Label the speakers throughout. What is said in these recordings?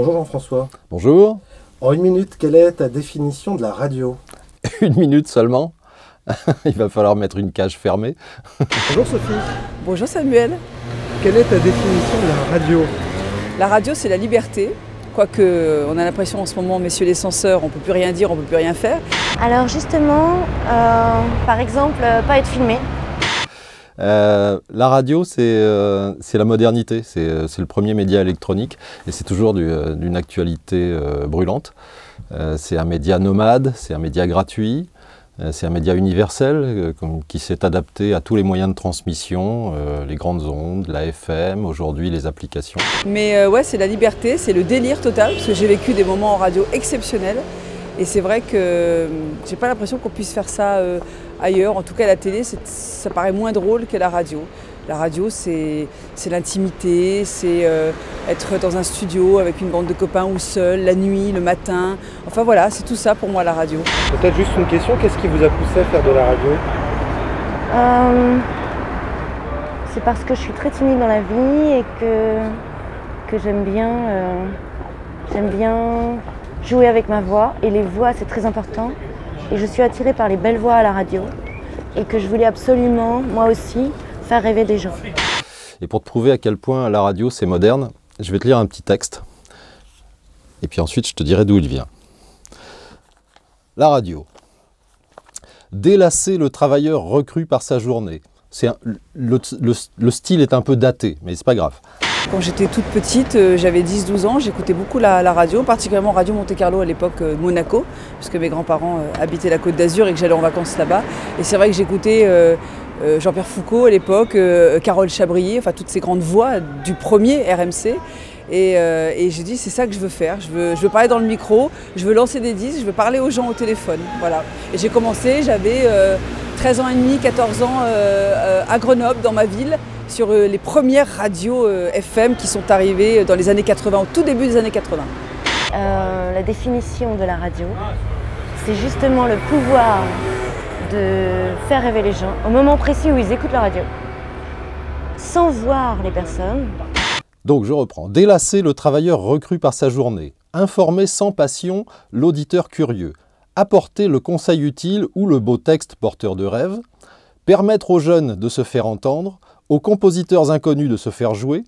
Speaker 1: Bonjour Jean-François.
Speaker 2: Bonjour.
Speaker 1: En une minute, quelle est ta définition de la radio?
Speaker 2: Une minute seulement. Il va falloir mettre une cage fermée.
Speaker 1: Bonjour Sophie.
Speaker 3: Bonjour Samuel.
Speaker 1: Quelle est ta définition de la radio?
Speaker 3: La radio, c'est la liberté. Quoique, on a l'impression en ce moment, messieurs les censeurs, on ne peut plus rien dire, on ne peut plus rien faire.
Speaker 4: Alors justement, par exemple, pas être filmé.
Speaker 2: La radio, c'est la modernité, c'est le premier média électronique et c'est toujours d'une actualité brûlante. C'est un média nomade, c'est un média gratuit, c'est un média universel qui s'est adapté à tous les moyens de transmission, les grandes ondes, la FM, aujourd'hui les applications.
Speaker 3: Mais ouais, c'est la liberté, c'est le délire total, parce que j'ai vécu des moments en radio exceptionnels. Et c'est vrai que j'ai pas l'impression qu'on puisse faire ça ailleurs. En tout cas, la télé, ça paraît moins drôle que la radio. La radio, c'est l'intimité, c'est être dans un studio avec une bande de copains ou seul, la nuit, le matin. Enfin voilà, c'est tout ça pour moi, la radio.
Speaker 1: Peut-être juste une question, qu'est-ce qui vous a poussé à faire de la radio?
Speaker 4: C'est parce que je suis très timide dans la vie et que j'aime bien jouer avec ma voix. Et les voix, c'est très important. Et je suis attirée par les belles voix à la radio. Et que je voulais absolument, moi aussi, faire rêver des gens.
Speaker 2: Et pour te prouver à quel point la radio c'est moderne, je vais te lire un petit texte. Et puis ensuite je te dirai d'où il vient. La radio. Délasser le travailleur recru par sa journée. Le style est un peu daté, mais c'est pas grave.
Speaker 3: Quand j'étais toute petite, j'avais 10-12 ans, j'écoutais beaucoup la radio, particulièrement Radio Monte-Carlo à l'époque de Monaco, puisque mes grands-parents habitaient la Côte d'Azur et que j'allais en vacances là-bas. Et c'est vrai que j'écoutais Jean-Pierre Foucault à l'époque, Carole Chabrier, enfin toutes ces grandes voix du premier RMC. Et j'ai dit c'est ça que je veux faire, je veux parler dans le micro, je veux lancer des disques, je veux parler aux gens au téléphone. Voilà. Et j'ai commencé, j'avais 13 ans et demi, 14 ans à Grenoble, dans ma ville, sur les premières radios FM qui sont arrivées dans les années 80, au tout début des années 80.
Speaker 4: La définition de la radio, c'est justement le pouvoir de faire rêver les gens au moment précis où ils écoutent la radio, sans voir les personnes.
Speaker 2: Donc je reprends. Délasser le travailleur recru par sa journée. Informer sans passion l'auditeur curieux. Apporter le conseil utile ou le beau texte porteur de rêve. Permettre aux jeunes de se faire entendre. Aux compositeurs inconnus de se faire jouer.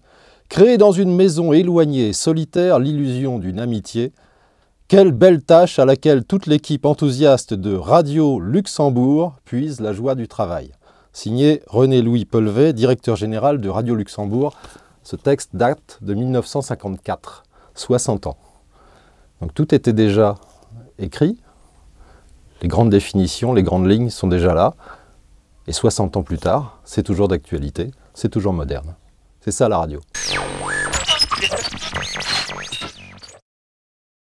Speaker 2: Créer dans une maison éloignée et solitaire l'illusion d'une amitié. Quelle belle tâche à laquelle toute l'équipe enthousiaste de Radio Luxembourg puise la joie du travail. Signé René-Louis Pelvet, directeur général de Radio Luxembourg. Ce texte date de 1954, 60 ans. Donc tout était déjà écrit, les grandes définitions, les grandes lignes sont déjà là, et 60 ans plus tard, c'est toujours d'actualité, c'est toujours moderne. C'est ça la radio.